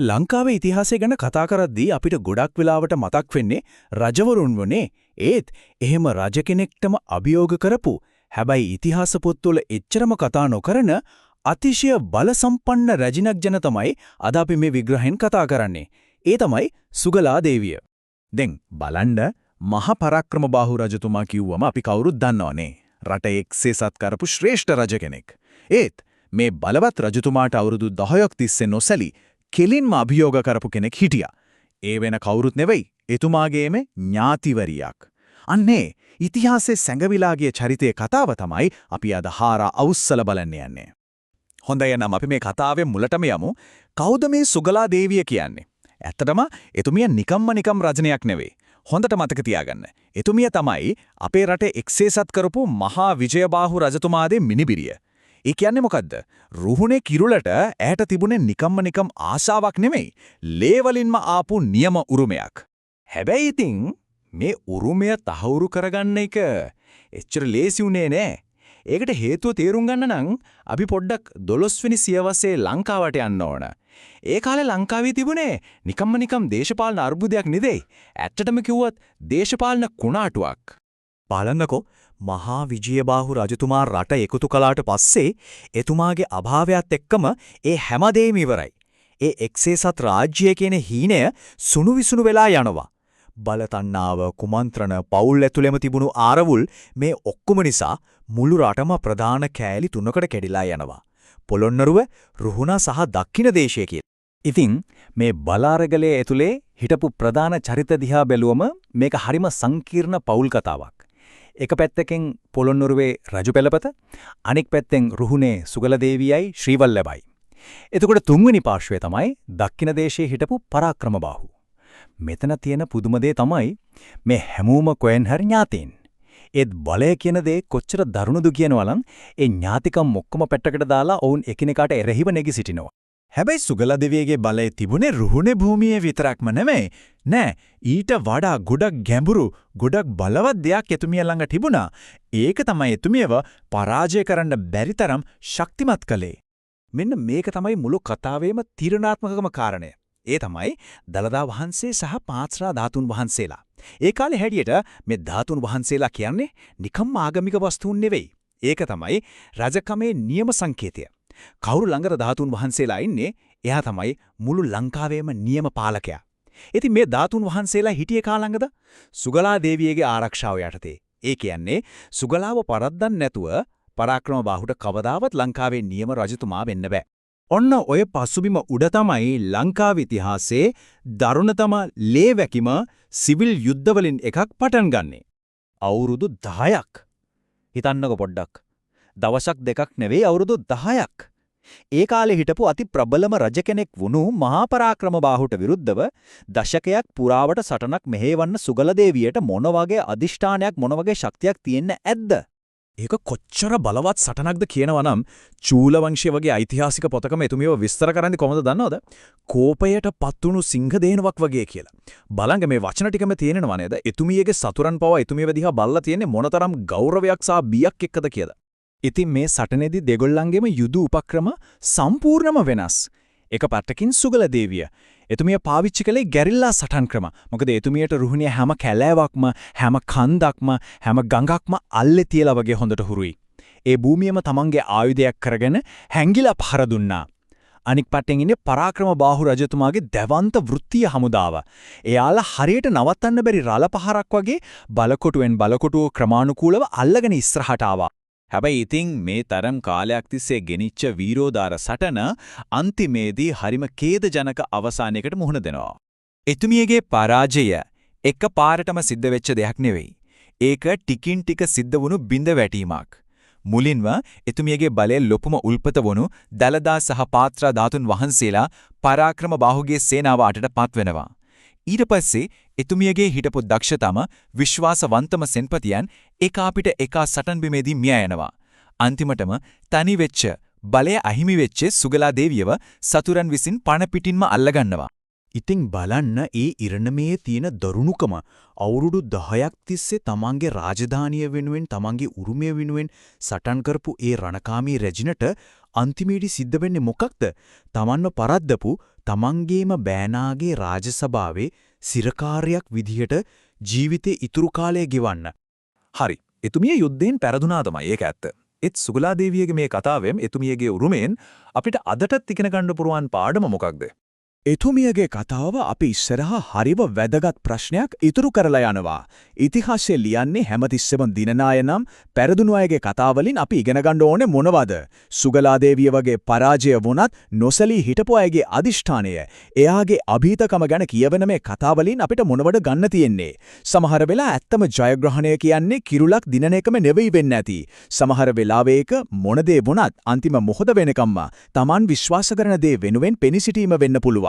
ලංකාවේ ඉතිහාසය ගැන කතා කරද්දී අපිට ගොඩක් වෙලාවට මතක් වෙන්නේ රජවරුන් වනේ. ඒත් එහෙම රජ කෙනෙක්ටම අභියෝග කරපු හැබැයි ඉතිහාස පොත්වල එච්චරම කතා නොකරන අතිශය බලසම්පන්න රැජිනක් ජන තමයි අද අපි මේ විග්‍රහයෙන් කතා කරන්නේ. ඒ තමයි සුගලා දේවිය. දැන් බලන්න මහා පරාක්‍රමබාහු රජතුමා කිව්වම අපි කවුරුත් දන්නවනේ. රට එක්සේසත් කරපු ශ්‍රේෂ්ඨ රජ කෙනෙක්. ඒත් මේ බලවත් රජතුමාට අවුරුදු 10ක් තිස්සේ නොසැලී කෙලින්ම අභියෝග කරපු කෙනෙක් හිටියා. ඒ වෙන කවුරුත් නෙවෙයි එතුමාගේම ඥාතිවරියක්. අන්නේ ඉතිහාසයේ සැඟවිලාගේ චරිතයේ කතාව තමයි අපි අද හාරා අවුස්සල බලන්න යන්නේ. හොඳයි නම් අපි මේ කතාවේ මුලටම යමු. කවුද මේ සුගලා දේවිය කියන්නේ? ඇත්තටම එතුමිය නිකම් රජනයක් නෙවෙයි. හොඳට මතක තියාගන්න. එතුමිය තමයි අපේ රටේ එක්සේසත් කරපු මහා විජයබාහු රජතුමාගේ මිනිබිරිය. ඒ කියන්නේ මොකද්ද? රුහුණේ කිරුලට ඈට තිබුණේ නිකම් ආශාවක් නෙමෙයි. ලේවලින්ම ආපු නියම උරුමයක්. හැබැයි ඉතින් මේ උරුමය තහවුරු කරගන්න එක එච්චර ලේසි උනේ නෑ. ඒකට හේතුව තේරුම් ගන්න නම් අපි පොඩ්ඩක් 12 වෙනි සියවසේ ලංකාවට යන්න ඕන. ඒ කාලේ ලංකාවේ තිබුණේ නිකම් දේශපාලන අර්බුදයක් නෙදෙයි. ඇත්තටම කිව්වොත් දේශපාලන කුණාටුවක්. බලන්නකෝ මහා විජයබාහු රජතුමා රට එකතු කළාට පස්සේ එතුමාගේ අභාවයත් එක්කම ඒ හැමදේම ඉවරයි. ඒ එක්සේසත් රාජ්‍යය කියන හීනය සුණු විසුණු වෙලා යනවා. බලතණ්හාව, කුමන්ත්‍රණ, පවුල් ඇතුළෙම තිබුණු ආරවුල් මේ ඔක්කොම නිසා මුළු රටම ප්‍රධාන කෑලි තුනකට කැඩිලා යනවා. පොළොන්නරුව, රුහුණ සහ දක්ෂිණ දේශය කියලා. ඉතින් මේ බලාරගලේ ඇතුලේ හිටපු ප්‍රධාන චරිත දිහා බැලුවම මේක හරිම සංකීර්ණ පවුල් කතාවක්. එක පැත්තකින් පොළොන්නරුවේ රජු පෙළපත, අනෙක් පැත්තෙන් රුහුණේ සුගලදේවියයි ශ්‍රීවල්ලභයි. එතකොට තුන්වෙනි පාර්ශ්වය තමයි දක්ෂිණ දේශයේ හිටපු පරාක්‍රමබාහු. මෙතන තියෙන පුදුම දේ තමයි මේ හැමෝම කොහෙන් හරි ඥාතීන්. ඒත් බලය කියන දේ කොච්චර දරුණුද කියනවනම් ඒ ඥාතිකම් ඔක්කොම පැත්තකට දාලා ඔවුන් එකිනෙකාට එරෙහිව නැගී සිටිනවා. හැබැයි සුගලදේවියගේ බලය තිබුණේ රුහුණේ භූමියේ විතරක්ම නෙමෙයි. නෑ, ඊට වඩා ගොඩක් ගැඹුරු, ගොඩක් බලවත් දෙයක් එතුමිය ළඟ තිබුණා. ඒක තමයි එතුමියව පරාජය කරන්න බැරි තරම් ශක්තිමත් කළේ. මෙන්න මේක තමයි මුළු කතාවේම තීරණාත්මකම කාරණය. ඒ තමයි දළදා වහන්සේ සහ පාත්‍රා ධාතුන් වහන්සේලා. ඒ කාලේ හැටියට මේ ධාතුන් වහන්සේලා කියන්නේ නිකම්ම ආගමික වස්තුන් නෙවෙයි. ඒක තමයි රජකමේ නියම සංකේතය. කවුරු ළඟද ධාතුන් වහන්සේලා ඉන්නේ? එයා තමයි මුළු ලංකාවේම නියම පාලකයා. ඉතින් මේ ධාතුන් වහන්සේලා හිටියේ කා ළඟද? සුගලා දේවියගේ ආරක්ෂාව යටතේ. ඒ කියන්නේ සුගලාව පරද්දන්න නැතුව පරාක්‍රමබාහුට කවදාවත් ලංකාවේ නියම රජතුමා වෙන්න බෑ. ඔන්න ඔය පසුබිම උඩ තමයි ලංකාවේ ඉතිහාසයේ දරුණතම ලේවැකිම සිවිල් යුද්ධ වලින් එකක් පටන් ගන්නෙ. අවුරුදු 10ක්. හිතන්නකො පොඩ්ඩක්. දවසක් දෙකක් නෙවෙයි අවුරුදු 10ක්. ඒ කාලේ හිටපු අති ප්‍රබලම රජ කෙනෙක් වුණු මහා පරාක්‍රමබාහුට විරුද්ධව දශකයක් පුරාවට සටනක් මෙහෙවන්න සුගලදේවියට මොන වගේ අදිෂ්ඨානයක් මොන වගේ ශක්තියක් තියෙන්න ඇද්ද? ඒක කොච්චර බලවත් සටනක්ද කියනවා නම් චූල වංශය වගේ ඓතිහාසික පොතකම එතුමියව විස්තර කරන්නේ කොහොමද දන්නවද? කෝපයට පත්තුණු සිංහදේනුවක් වගේ කියලා. බලංග මේ වචන ටිකම තියෙනව නේද? එතුමියගේ සතුරන් පවා එතුමියව දිහා බලලා තියෙන්නේ මොනතරම් ගෞරවයක් සහ බියක් එක්කද කියලා. ඉතින් මේ සටනේදී දෙගොල්ලන්ගේම යුද උපක්‍රම සම්පූර්ණම වෙනස්. එක පැත්තකින් සුගලදේවිය. එතුමිය පාවිච්චි කළේ ගැරිල්ලා සටන් ක්‍රම. මොකද එතුමියට රුහුණේ හැම කැලෑවක්ම, හැම කන්දක්ම, හැම ගඟක්ම අල්ලේ තියලා වගේ හොඳට හුරුයි. ඒ භූමියම තමන්ගේ ආයුධයක් කරගෙන හැංගිලා පහර දුන්නා. අනික් පැත්තෙන් ඉන්නේ පරාක්‍රමබාහු රජතුමාගේ දැවන්ත වෘත්තීය හමුදාව. එයාලා හරියට නවත්තන්න බැරි රළ පහරක් වගේ බලකොටුවෙන් බලකොටුව ක්‍රමානුකූලව අල්ලගෙන ඉස්සරහට ආවා. හැබැයි ඉතින් මේ තරම් කාලයක් තිස්සේ ගෙනිච්ච වීරෝදාර සටන අන්තිමේදී හරිම ඛේදජනක අවසානයකට මුහුණ දෙනවා. එතුමියගේ පරාජය එකපාරටම සිද්ධ වෙච්ච දෙයක් නෙවෙයි. ඒක ටිකින් ටික සිද්ධ වුණු බිඳ වැටීමක්. මුලින්ම එතුමියගේ බලයේ ලොකුම උල්පත වුණු දළදා සහ පාත්‍රා ධාතුන් වහන්සේලා පරාක්‍රමබාහුගේ සේනාව අතට පත් වෙනවා. ඊට පස්සේ එතුමියගේ හිටපු දක්ෂතම විශ්වාසවන්තම සෙන්පතියන් එකාපිට එකා සටන් බිමේදී මිය යනවා. අන්තිමටම තනි වෙච්ච බලය අහිමි වෙච්ච සුගලා දේවියව සතුරන් විසින් පණ පිටින්ම අල්ලගන්නවා. ඉතින් බලන්න ඒ ඉරණමේ තියෙන දරුණුකම. අවුරුදු 10ක් තිස්සේ තමන්ගේ රාජධානිය වෙනුවෙන් තමන්ගේ උරුමය වෙනුවෙන් සටන් කරපු ඒ රණකාමී රැජිනට අන්තිමේදී සිද්ධ වෙන්නේ මොකක්ද? තමන්ව පරද්දපු, තමන්ගේම බෑනාගේ රාජසභාවේ සිරකාරයක් විදිහට ජීවිතේ ඉතුරු කාලය ගෙවන්න. හරි. එතුමිය යුද්ධයෙන් පෙරදුනා තමයි ඒක ඇත්ත. ඒත් සුගලා දේවියගේ මේ කතාවෙන් එතුමියගේ උරුමෙන් අපිට අදටත් ඉගෙන ගන්න පුරුවන් පාඩම මොකක්ද? එතුමියගේ කතාව අපි ඉස්සරහා හරිව වැදගත් ප්‍රශ්නයක් ඉතුරු කරලා යනවා. ඉතිහාසය ලියන්නේ හැමතිස්සෙම දිනනාය නම් පෙරදුණු අයගේ කතාවලින් අපි ඉගෙන ගන්න ඕනේ මොනවද? සුගලාදේවිය වගේ පරාජය වුණත් නොසලී හිටපු අයගේ අදිෂ්ඨානය, එයාගේ අභීතකම ගැන කියවන මේ කතාවලින් අපිට මොනවද ගන්න තියෙන්නේ? සමහර වෙලා ඇත්තම ජයග්‍රහණය කියන්නේ කිරුලක් දිනන එකම නෙවෙයි වෙන්න ඇති. සමහර වෙලාවෙක මොන දේ වුණත් අන්තිම මොහොත වෙනකම්ම Taman විශ්වාස කරන දේ වෙනුවෙන් පෙනී සිටීම වෙන්න පුළුවන්.